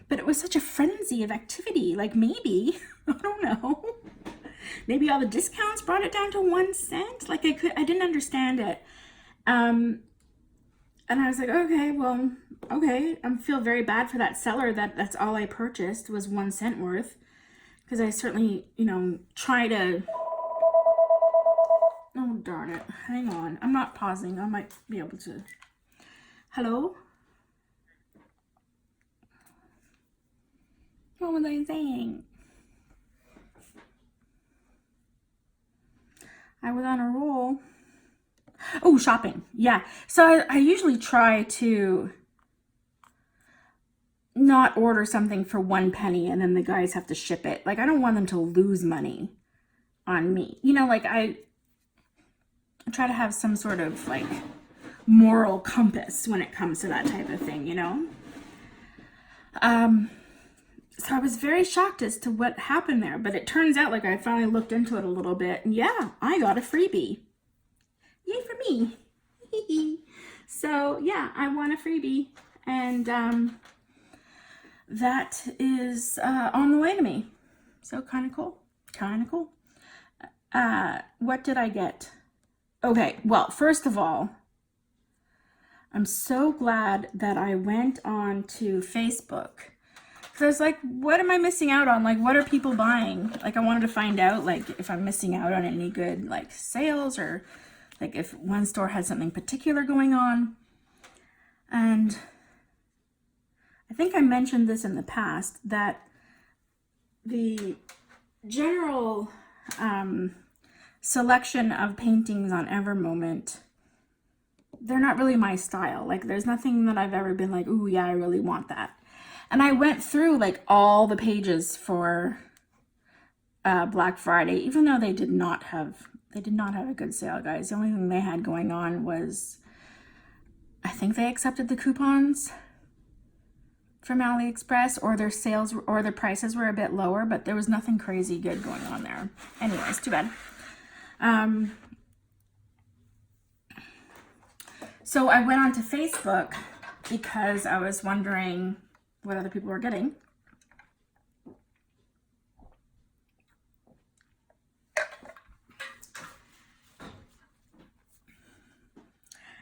S1: But it was such a frenzy of activity. Like maybe, I don't know. Maybe all the discounts brought it down to 1 cent. Like I didn't understand it. And I was like, okay, well, okay. I feel very bad for that seller that's all I purchased was 1 cent worth. Because I certainly, you know, try to, oh darn it, hang on. I'm not pausing. I might be able to. Hello? What was I saying? I was on a roll. Oh, shopping. Yeah. So I usually try to not order something for 1 penny and then the guys have to ship it. Like, I don't want them to lose money on me. You know, like I try to have some sort of like moral compass when it comes to that type of thing, you know? So I was very shocked as to what happened there, but it turns out like I finally looked into it a little bit and yeah, I got a freebie. Yay for me. So yeah, I won a freebie and that is on the way to me. So kind of cool. What did I get? Okay, well, first of all, I'm so glad that I went on to Facebook. Because I was like, what am I missing out on? Like, what are people buying? Like, I wanted to find out, like, if I'm missing out on any good, like, sales or, like, if one store has something particular going on. And I think I mentioned this in the past, that the general selection of paintings on Evermoment, they're not really my style. Like, there's nothing that I've ever been like, ooh, yeah, I really want that. And I went through like all the pages for Black Friday, even though they did not have a good sale, guys. The only thing they had going on was, I think they accepted the coupons from AliExpress, or their sales or their prices were a bit lower, but there was nothing crazy good going on there. Anyways, too bad. So I went onto Facebook because I was wondering what other people were getting.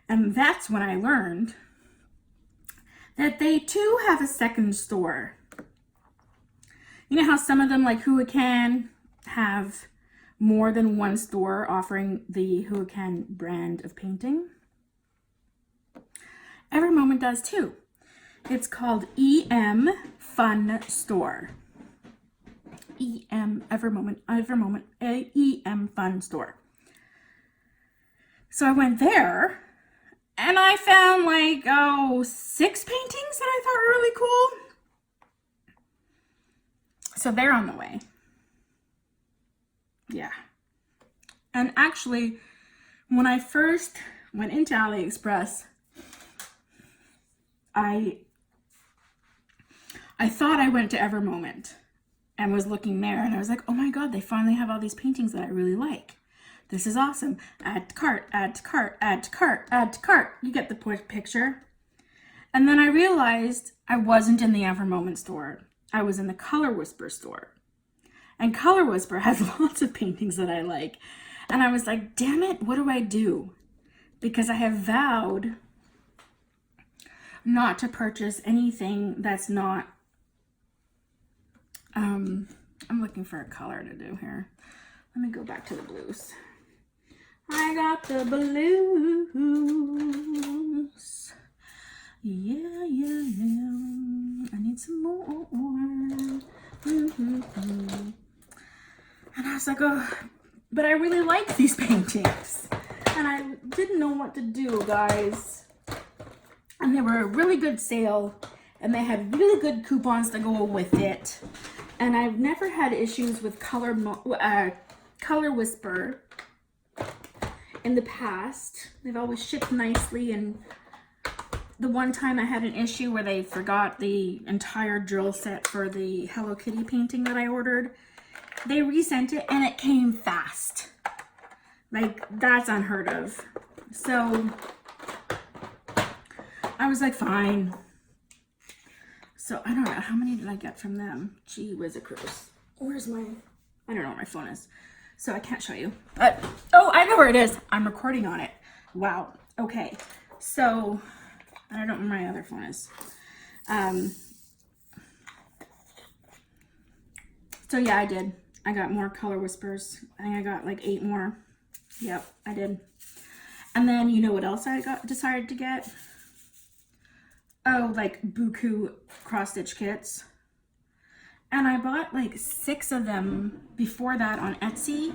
S1: And that's when I learned that they too have a second store. You know how some of them, like Huacan, have more than one store offering the Huacan brand of painting? Evermoment does too. It's called EM Fun Store. Evermoment, EM Fun Store. So I went there and I found like, 6 paintings that I thought were really cool. So they're on the way. Yeah. And actually, when I first went into AliExpress, I thought I went to Ever Moment and was looking there, and I was like, oh my God, they finally have all these paintings that I really like. This is awesome. Add to cart, add to cart, add to cart, add to cart. You get the picture. And then I realized I wasn't in the Ever Moment store. I was in the Color Whisper store. And Color Whisper has lots of paintings that I like. And I was like, damn it, what do I do? Because I have vowed not to purchase anything that's not, I'm looking for a color to do here. Let me go back to the blues. I got the blues. Yeah, yeah, yeah. I need some more. And I was like, oh, but I really like these paintings. And I didn't know what to do, guys. And they were a really good sale. And they had really good coupons to go with it. And I've never had issues with Color Whisper in the past. They've always shipped nicely. And the one time I had an issue where they forgot the entire drill set for the Hello Kitty painting that I ordered. They resent it and it came fast. Like, that's unheard of. So I was like, fine. So I don't know, how many did I get from them? Gee whiz a cruise. Where's my, I don't know where my phone is. So I can't show you. But, oh, I know where it is. I'm recording on it. Wow. Okay. So I don't know where my other phone is. So yeah, I did. I got more Color Whispers. I think I got like 8 more. Yep, I did. And then you know what else I decided to get? Oh, like Buku cross-stitch kits. And I bought like 6 of them before that on Etsy.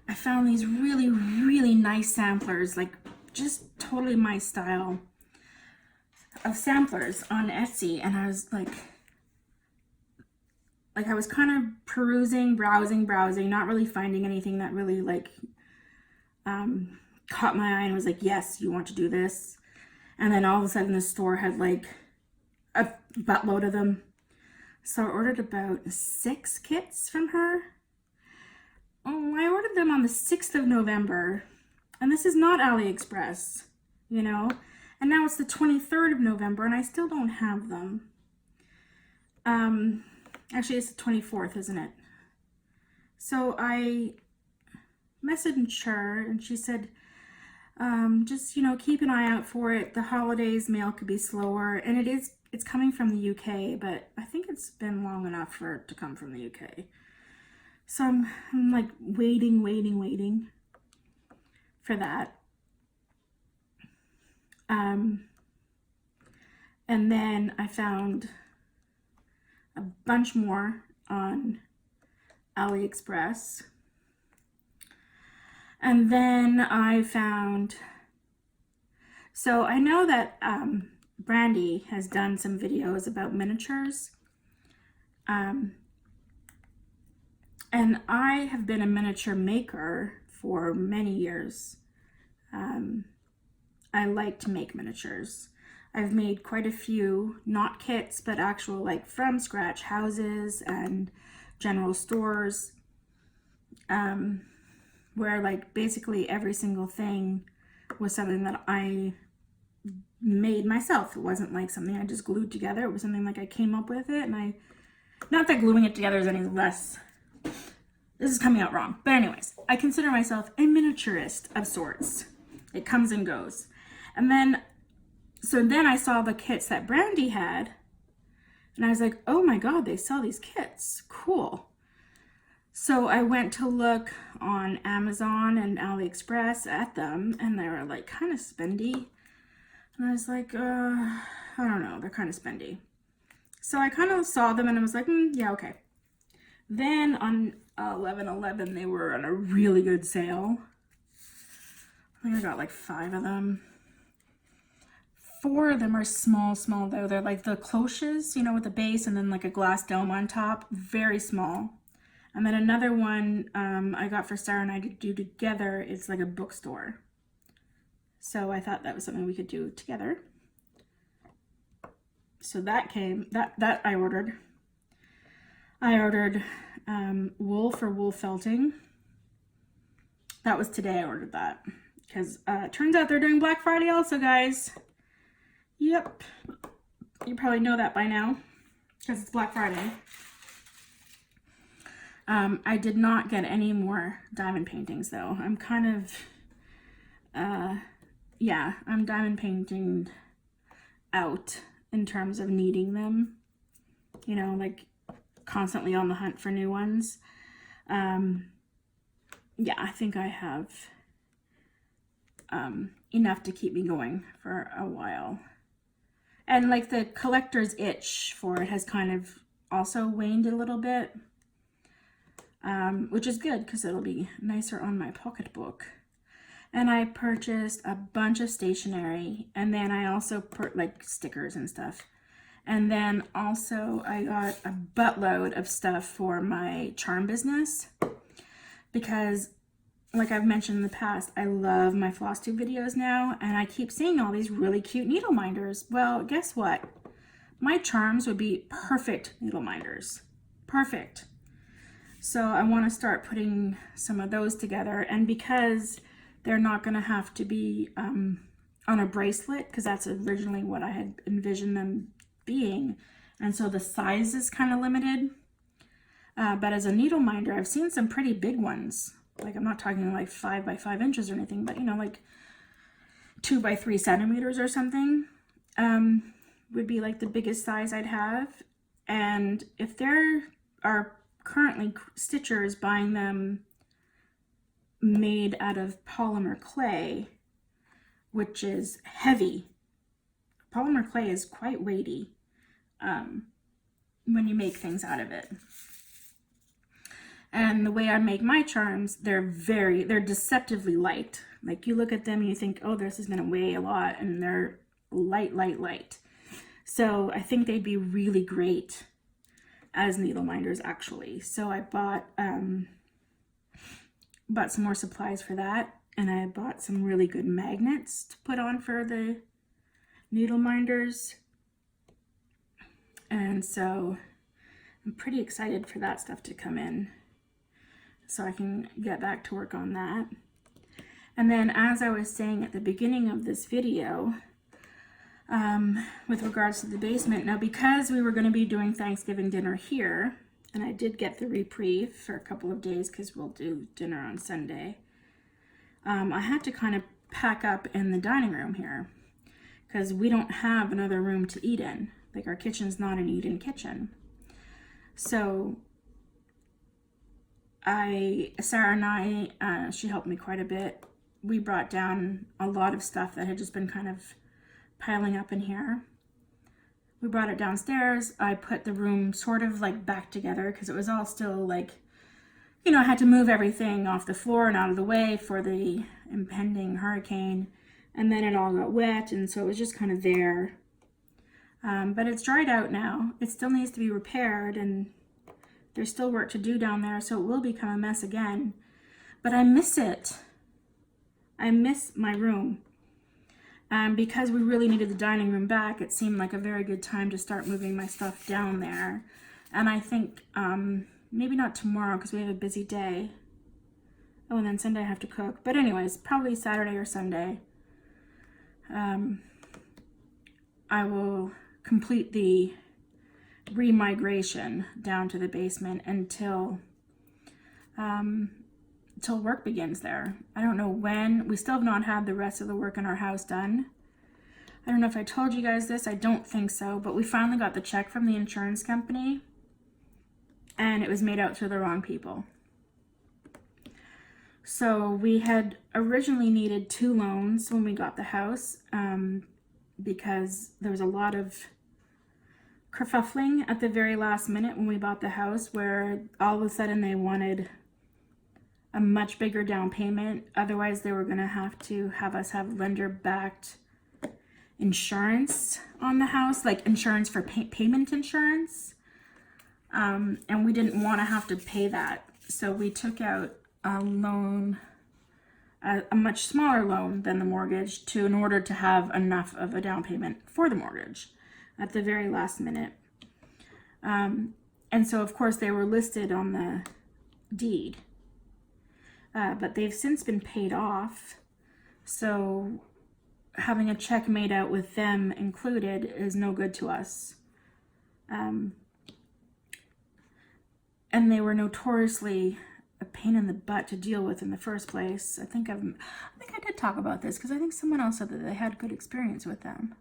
S1: I found these really, really nice samplers, like just totally my style of samplers on Etsy. And I was like I was kind of perusing, browsing, not really finding anything that really like caught my eye and was like, yes, you want to do this. And then all of a sudden the store had like a buttload of them. So I ordered about 6 kits from her. Oh, I ordered them on the 6th of November. And this is not AliExpress, you know. And now it's the 23rd of November and I still don't have them. Actually, it's the 24th, isn't it? So I messaged her and she said, just, you know, keep an eye out for it. The holidays mail could be slower. And it's coming from the UK, but I think it's been long enough for it to come from the UK. So I'm like waiting for that. And then I found a bunch more on AliExpress. And then I found, so I know that Brandy has done some videos about miniatures. And I have been a miniature maker for many years. I like to make miniatures. I've made quite a few, not kits, but actual like from scratch houses and general stores, where like basically every single thing was something that I made myself. It wasn't like something I just glued together. It was something like I came up with it, and not that gluing it together is any less, this is coming out wrong. But anyways, I consider myself a miniaturist of sorts. It comes and goes. And then, so then I saw the kits that Brandy had, and I was like, oh my God, they sell these kits. Cool. So I went to look on Amazon and AliExpress at them, and they were like kind of spendy. And I was like, I don't know, they're kind of spendy. So I kind of saw them and I was like, yeah, okay. Then on 11/11, they were on a really good sale. I think I got like 5 of them 4 of them are small though. They're like the cloches, you know, with the base and then like a glass dome on top, very small. And then another one I got for Sarah and I to do together. It's like a bookstore. So I thought that was something we could do together. So that came, that I ordered. I ordered wool for wool felting. That was today I ordered that. Because it turns out they're doing Black Friday also, guys. Yep. You probably know that by now. Because it's Black Friday. I did not get any more diamond paintings though. I'm kind of, yeah, I'm diamond painting out in terms of needing them. You know, like constantly on the hunt for new ones. Yeah, I think I have enough to keep me going for a while. And like the collector's itch for it has kind of also waned a little bit. Which is good because it'll be nicer on my pocketbook. And I purchased a bunch of stationery, and then I also put like stickers and stuff. And then also I got a buttload of stuff for my charm business because, like I've mentioned in the past, I love my floss tube videos now, and I keep seeing all these really cute needle minders. Well, guess what? My charms would be perfect needle minders. Perfect. So I want to start putting some of those together, and because they're not going to have to be on a bracelet, because that's originally what I had envisioned them being, and so the size is kind of limited. But as a needle minder, I've seen some pretty big ones. Like, I'm not talking like 5 by 5 inches or anything, but you know, like 2 by 3 centimeters or something would be like the biggest size I'd have. And if there are currently stitchers buying them made out of polymer clay, which is heavy. Polymer clay is quite weighty when you make things out of it. And the way I make my charms, they're deceptively light. Like, you look at them and you think, oh, this is going to weigh a lot, and they're light. So I think they'd be really great as needle minders, actually. So I bought some more supplies for that, and I bought some really good magnets to put on for the needle minders. And so I'm pretty excited for that stuff to come in, so I can get back to work on that. And then, as I was saying at the beginning of this video, with regards to the basement, now because we were going to be doing Thanksgiving dinner here, and I did get the reprieve for a couple of days because we'll do dinner on Sunday, I had to kind of pack up in the dining room here because we don't have another room to eat in. Like, our kitchen's not an eat-in kitchen. So Sarah and I, she helped me quite a bit. We brought down a lot of stuff that had just been kind of piling up in here. We brought it downstairs. I put the room sort of like back together because it was all still like, you know, I had to move everything off the floor and out of the way for the impending hurricane. And then it all got wet, and so it was just kind of there. But it's dried out now. It still needs to be repaired, and there's still work to do down there, so it will become a mess again. But I miss it. I miss my room. Because we really needed the dining room back, it seemed like a very good time to start moving my stuff down there. And I think maybe not tomorrow because we have a busy day. Oh, and then Sunday I have to cook. But anyways, probably Saturday or Sunday. I will complete the remigration down to the basement until work begins there. I don't know when. We still have not had the rest of the work in our house done. I don't know if I told you guys this. I don't think so, but we finally got the check from the insurance company, and it was made out to the wrong people. So we had originally needed 2 loans when we got the house, because there was a lot of kerfuffling at the very last minute when we bought the house, where all of a sudden they wanted a much bigger down payment. Otherwise, they were going to have us have lender-backed insurance on the house, like insurance for payment insurance. And we didn't want to have to pay that. So we took out a loan, a much smaller loan than the mortgage, in order to have enough of a down payment for the mortgage at the very last minute. And so of course they were listed on the deed, but they've since been paid off. So having a check made out with them included is no good to us. And they were notoriously a pain in the butt to deal with in the first place. I think I did talk about this because I think someone else said that they had good experience with them.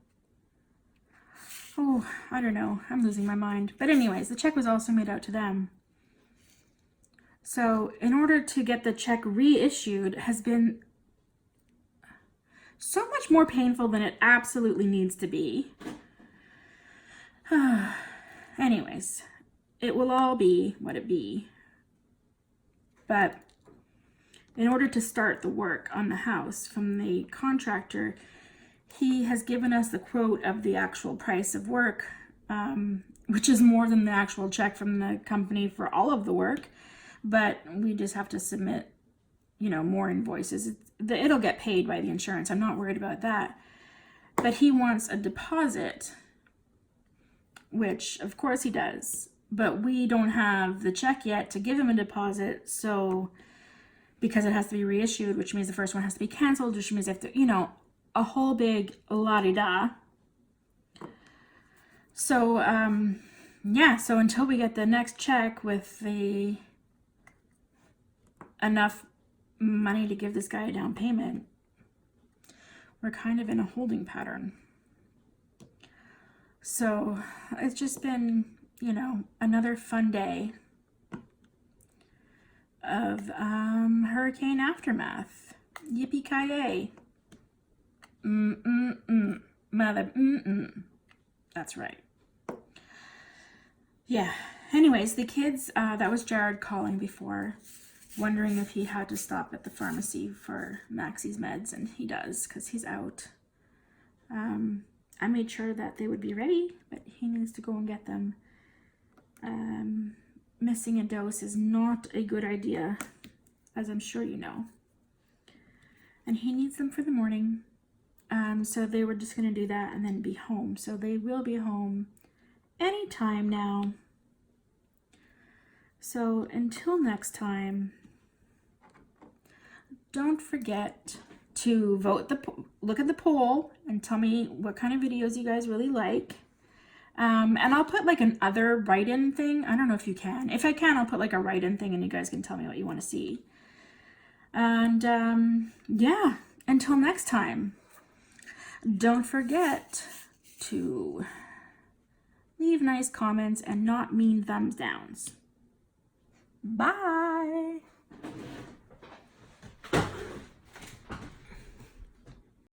S1: Oh, I don't know. I'm losing my mind. But anyways, the check was also made out to them. So in order to get the check reissued has been so much more painful than it absolutely needs to be. Anyways, it will all be what it be. But in order to start the work on the house from the contractor, he has given us the quote of the actual price of work, which is more than the actual check from the company for all of the work. But we just have to submit, more invoices. It'll get paid by the insurance. I'm not worried about that. But he wants a deposit, which of course he does. But we don't have the check yet to give him a deposit. So because it has to be reissued, which means the first one has to be canceled, which means they have to, a whole big la-di-da. So, so until we get the next check with enough money to give this guy a down payment, we're kind of in a holding pattern. So it's just been, another fun day of hurricane aftermath. Yippee-ki-yay. Mother, That's right. Yeah. Anyways, the kids, that was Jared calling before, wondering if he had to stop at the pharmacy for Maxie's meds, and he does, because he's out. I made sure that they would be ready, but he needs to go and get them. Missing a dose is not a good idea, as I'm sure you know. And he needs them for the morning. So they were just going to do that and then be home. So they will be home anytime now. So until next time, don't forget to look at the poll and tell me what kind of videos you guys really like. And I'll put like an other write-in thing. I don't know if you can. If I can, I'll put like a write-in thing and you guys can tell me what you want to see. And yeah, until next time, don't forget to leave nice comments and not mean thumbs downs. Bye.